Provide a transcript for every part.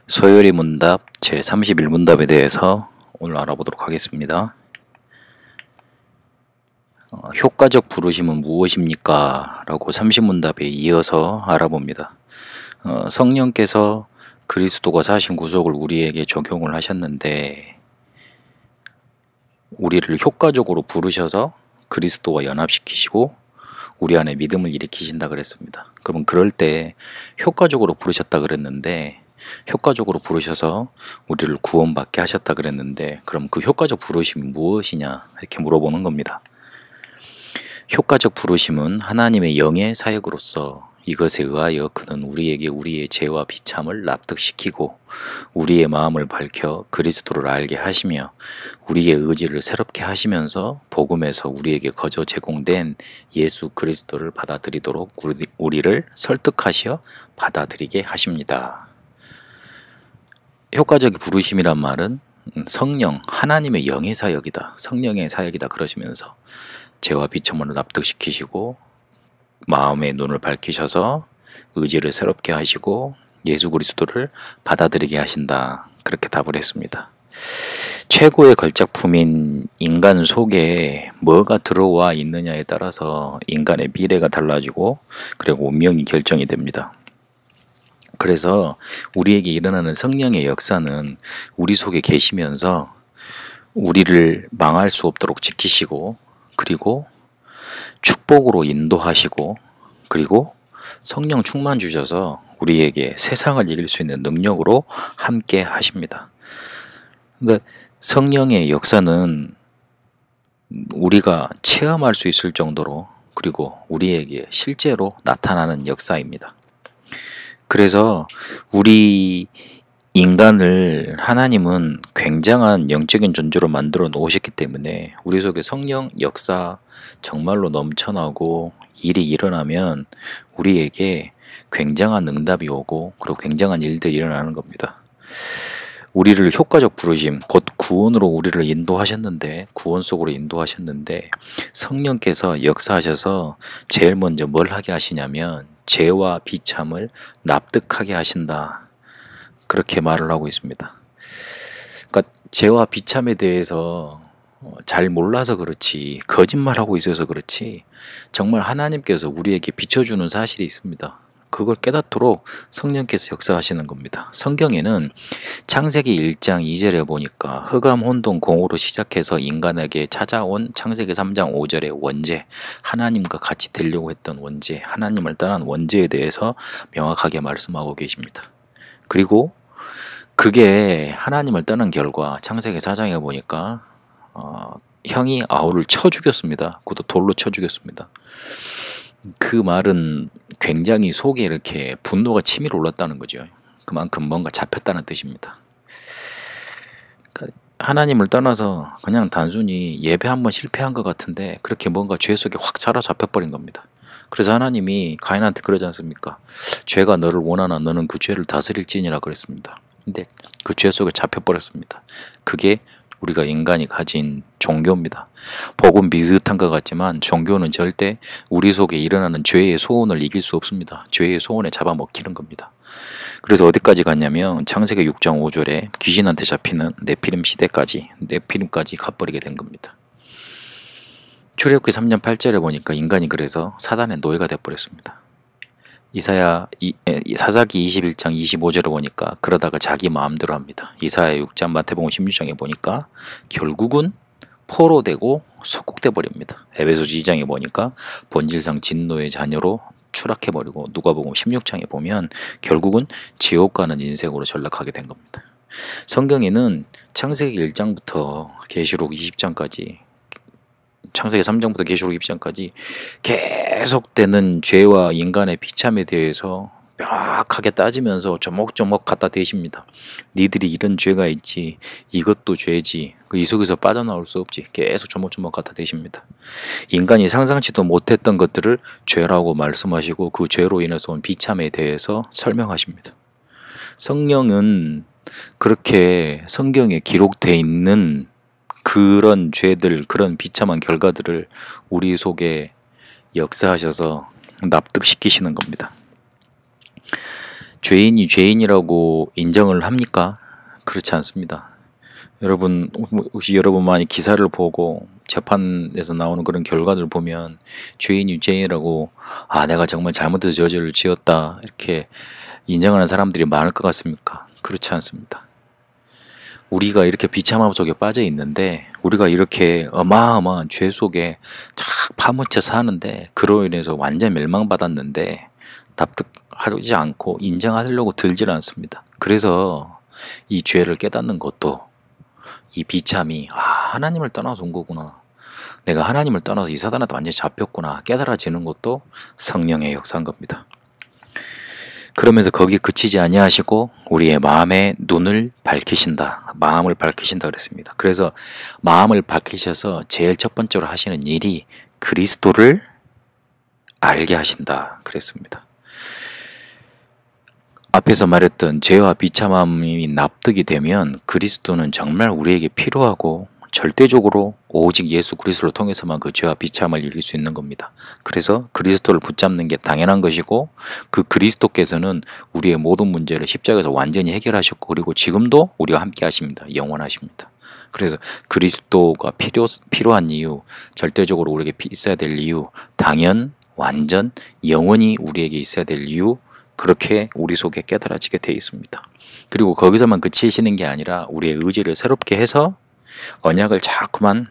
소요리 문답 제31문답에 대해서 오늘 알아보도록 하겠습니다. 효과적 부르심은 무엇입니까? 라고 30문답에 이어서 알아봅니다. 성령께서 그리스도가 사신 구속을 우리에게 적용을 하셨는데 우리를 효과적으로 부르셔서 그리스도와 연합시키시고 우리 안에 믿음을 일으키신다 그랬습니다. 그러면 그럴 때 효과적으로 부르셨다 그랬는데 효과적으로 부르셔서 우리를 구원받게 하셨다 그랬는데 그럼 그 효과적 부르심이 무엇이냐 이렇게 물어보는 겁니다. 효과적 부르심은 하나님의 영의 사역으로서 이것에 의하여 그는 우리에게 우리의 죄와 비참을 납득시키고 우리의 마음을 밝혀 그리스도를 알게 하시며 우리의 의지를 새롭게 하시면서 복음에서 우리에게 거저 제공된 예수 그리스도를 받아들이도록 우리를 설득하시어 받아들이게 하십니다. 효과적 부르심이란 말은 성령, 하나님의 영의 사역이다. 성령의 사역이다 그러시면서 죄와 비참을 납득시키시고 마음의 눈을 밝히셔서 의지를 새롭게 하시고 예수 그리스도를 받아들이게 하신다. 그렇게 답을 했습니다. 최고의 걸작품인 인간 속에 뭐가 들어와 있느냐에 따라서 인간의 미래가 달라지고 그리고 운명이 결정이 됩니다. 그래서 우리에게 일어나는 성령의 역사는 우리 속에 계시면서 우리를 망할 수 없도록 지키시고 그리고 축복으로 인도하시고 그리고 성령 충만 주셔서 우리에게 세상을 이길 수 있는 능력으로 함께 하십니다. 근데 성령의 역사는 우리가 체험할 수 있을 정도로 그리고 우리에게 실제로 나타나는 역사입니다. 그래서 우리 인간을 하나님은 굉장한 영적인 존재로 만들어 놓으셨기 때문에 우리 속에 성령 역사 정말로 넘쳐나고 일이 일어나면 우리에게 굉장한 응답이 오고 그리고 굉장한 일들이 일어나는 겁니다. 우리를 효과적 부르심, 곧 구원으로 우리를 인도하셨는데 구원 속으로 인도하셨는데 성령께서 역사하셔서 제일 먼저 뭘 하게 하시냐면 죄와 비참을 납득하게 하신다. 그렇게 말을 하고 있습니다. 그러니까 죄와 비참에 대해서 잘 몰라서 그렇지 거짓말하고 있어서 그렇지 정말 하나님께서 우리에게 비춰주는 사실이 있습니다. 그걸 깨닫도록 성령께서 역사하시는 겁니다. 성경에는 창세기 1장 2절에 보니까 흑암 혼돈 공으로 시작해서 인간에게 찾아온 창세기 3장 5절의 원죄, 하나님과 같이 되려고 했던 원죄, 하나님을 떠난 원죄에 대해서 명확하게 말씀하고 계십니다. 그리고 그게 하나님을 떠난 결과 창세기 4장에 보니까 형이 아우를 쳐 죽였습니다. 그것도 돌로 쳐 죽였습니다. 그 말은 굉장히 속에 이렇게 분노가 치밀어 올랐다는 거죠. 그만큼 뭔가 잡혔다는 뜻입니다. 그러니까 하나님을 떠나서 그냥 단순히 예배 한번 실패한 것 같은데 그렇게 뭔가 죄 속에 확 사로잡혀버린 겁니다. 그래서 하나님이 가인한테 그러지 않습니까? 죄가 너를 원하나 너는 그 죄를 다스릴지니라 그랬습니다. 근데 그 죄 속에 잡혀버렸습니다. 그게 우리가 인간이 가진 종교입니다. 복음 비슷한 것 같지만 종교는 절대 우리 속에 일어나는 죄의 소원을 이길 수 없습니다. 죄의 소원에 잡아먹히는 겁니다. 그래서 어디까지 갔냐면 창세기 6장 5절에 귀신한테 잡히는 네피림 시대까지 네피림까지 가버리게 된 겁니다. 출애굽기 3장 8절에 보니까 인간이 그래서 사단의 노예가 되어버렸습니다. 사사기 21장 25절에 보니까 그러다가 자기 마음대로 합니다. 이사야 6장 마태복음 16장에 보니까 결국은 포로되고 속국돼 버립니다. 에베소서 2장에 보니까 본질상 진노의 자녀로 추락해버리고 누가복음 16장에 보면 결국은 지옥 가는 인생으로 전락하게 된 겁니다. 성경에는 창세기 1장부터 계시록 20장까지 창세기 3장부터 계시록 20장까지 계속되는 죄와 인간의 비참에 대해서 명확하게 따지면서 조목조목 갖다 대십니다. 니들이 이런 죄가 있지 이것도 죄지 이 속에서 빠져나올 수 없지 계속 조목조목 갖다 대십니다. 인간이 상상치도 못했던 것들을 죄라고 말씀하시고 그 죄로 인해서 온 비참에 대해서 설명하십니다. 성령은 그렇게 성경에 기록되어 있는 그런 죄들, 그런 비참한 결과들을 우리 속에 역사하셔서 납득시키시는 겁니다. 죄인이 죄인이라고 인정을 합니까? 그렇지 않습니다. 여러분, 혹시 여러분 많이 기사를 보고 재판에서 나오는 그런 결과들 보면 죄인이 죄인이라고 내가 정말 잘못해서 저죄를 지었다 이렇게 인정하는 사람들이 많을 것 같습니까? 그렇지 않습니다. 우리가 이렇게 비참함 속에 빠져 있는데 우리가 이렇게 어마어마한 죄 속에 착 파묻혀 사는데 그로 인해서 완전 멸망받았는데 납득하지 않고 인정하려고 들질 않습니다. 그래서 이 죄를 깨닫는 것도 이 비참이 하나님을 떠나서 온 거구나. 내가 하나님을 떠나서 이 사단한테 완전히 잡혔구나 깨달아지는 것도 성령의 역사인 겁니다. 그러면서 거기 그치지 아니하시고 우리의 마음의 눈을 밝히신다. 마음을 밝히신다 그랬습니다. 그래서 마음을 밝히셔서 제일 첫 번째로 하시는 일이 그리스도를 알게 하신다 그랬습니다. 앞에서 말했던 죄와 비참함이 납득이 되면 그리스도는 정말 우리에게 필요하고 절대적으로 오직 예수 그리스도를 통해서만 그 죄와 비참함을 이길 수 있는 겁니다. 그래서 그리스도를 붙잡는 게 당연한 것이고 그 그리스도께서는 우리의 모든 문제를 십자가에서 완전히 해결하셨고 그리고 지금도 우리와 함께 하십니다. 영원하십니다. 그래서 그리스도가 필요한 이유, 절대적으로 우리에게 있어야 될 이유, 당연, 완전, 영원히 우리에게 있어야 될 이유 그렇게 우리 속에 깨달아지게 되어 있습니다. 그리고 거기서만 그치시는 게 아니라 우리의 의지를 새롭게 해서 언약을 자꾸만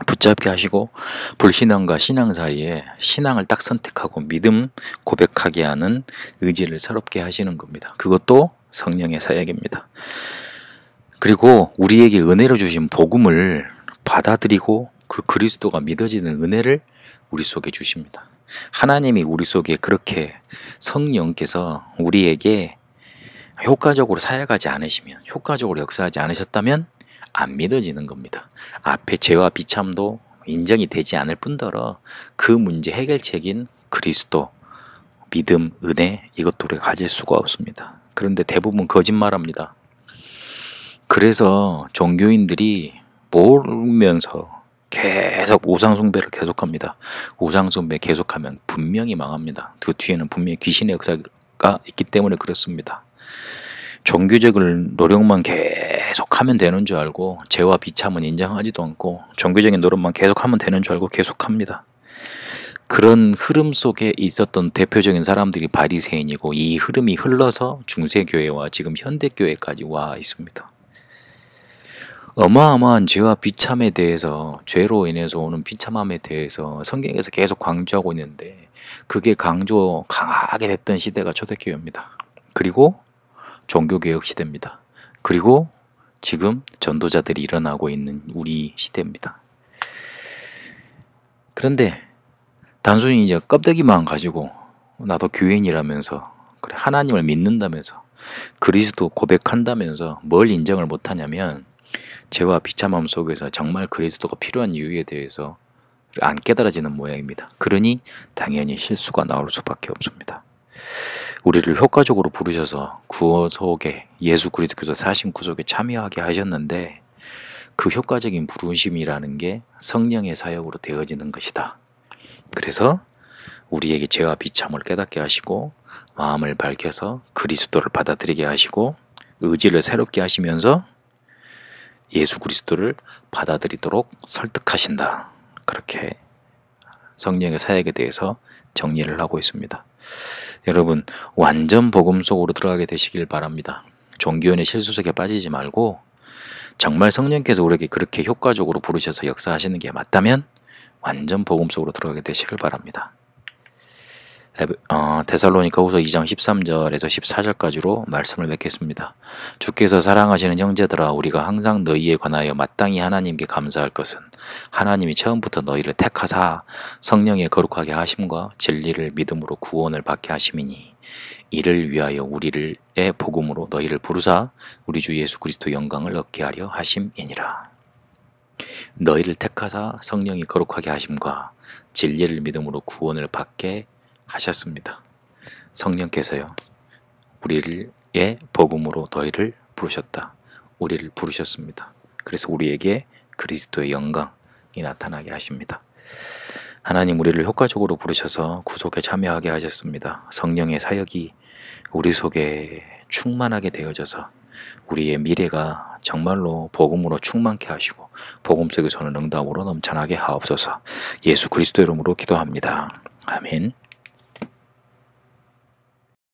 붙잡게 하시고 불신앙과 신앙 사이에 신앙을 딱 선택하고 믿음 고백하게 하는 의지를 새롭게 하시는 겁니다. 그것도 성령의 사역입니다. 그리고 우리에게 은혜로 주신 복음을 받아들이고 그 그리스도가 믿어지는 은혜를 우리 속에 주십니다. 하나님이 우리 속에 그렇게 성령께서 우리에게 효과적으로 사역하지 않으시면, 효과적으로 역사하지 않으셨다면 안 믿어지는 겁니다. 앞에 죄와 비참도 인정이 되지 않을 뿐더러 그 문제 해결책인 그리스도, 믿음, 은혜 이것도 우리가 가질 수가 없습니다. 그런데 대부분 거짓말합니다. 그래서 종교인들이 모르면서 계속 우상숭배를 계속합니다. 우상숭배 계속하면 분명히 망합니다. 그 뒤에는 분명히 귀신의 역사가 있기 때문에 그렇습니다. 종교적인 노력만 계속하면 되는 줄 알고 죄와 비참은 인정하지도 않고 종교적인 노력만 계속하면 되는 줄 알고 계속합니다. 그런 흐름 속에 있었던 대표적인 사람들이 바리새인이고 이 흐름이 흘러서 중세교회와 지금 현대교회까지 와 있습니다. 어마어마한 죄와 비참에 대해서, 죄로 인해서 오는 비참함에 대해서 성경에서 계속 강조하고 있는데 그게 강하게 됐던 시대가 초대교회입니다. 그리고 종교개혁 시대입니다. 그리고 지금 전도자들이 일어나고 있는 우리 시대입니다. 그런데 단순히 이제 껍데기만 가지고 나도 교인이라면서 그래 하나님을 믿는다면서 그리스도 고백한다면서 뭘 인정을 못하냐면 죄와 비참함 속에서 정말 그리스도가 필요한 이유에 대해서 안 깨달아지는 모양입니다. 그러니 당연히 실수가 나올 수밖에 없습니다. 우리를 효과적으로 부르셔서 구속에 예수 그리스도께서 사신 구속에 참여하게 하셨는데 그 효과적인 부르심이라는 게 성령의 사역으로 되어지는 것이다. 그래서 우리에게 죄와 비참을 깨닫게 하시고 마음을 밝혀서 그리스도를 받아들이게 하시고 의지를 새롭게 하시면서 예수 그리스도를 받아들이도록 설득하신다. 그렇게 성령의 사역에 대해서 정리를 하고 있습니다. 여러분 완전 복음 속으로 들어가게 되시길 바랍니다. 종교연의 실수 속에 빠지지 말고 정말 성령께서 우리에게 그렇게 효과적으로 부르셔서 역사하시는 게 맞다면 완전 복음 속으로 들어가게 되시길 바랍니다. 데살로니가후서 2장 13절에서 14절까지로 말씀을 맺겠습니다. 주께서 사랑하시는 형제들아 우리가 항상 너희에 관하여 마땅히 하나님께 감사할 것은 하나님이 처음부터 너희를 택하사 성령의 거룩하게 하심과 진리를 믿음으로 구원을 받게 하심이니 이를 위하여 우리의 복음으로 너희를 부르사 우리 주 예수 그리스도 영광을 얻게 하려 하심이니라. 너희를 택하사 성령이 거룩하게 하심과 진리를 믿음으로 구원을 받게 하셨습니다. 성령께서요 우리의 복음으로 너희를 부르셨다. 우리를 부르셨습니다. 그래서 우리에게 그리스도의 영광이 나타나게 하십니다. 하나님 우리를 효과적으로 부르셔서 구속에 참여하게 하셨습니다. 성령의 사역이 우리 속에 충만하게 되어져서 우리의 미래가 정말로 복음으로 충만케 하시고 복음 속에서는 응답으로 넘쳐나게 하옵소서. 예수 그리스도 이름으로 기도합니다. 아멘.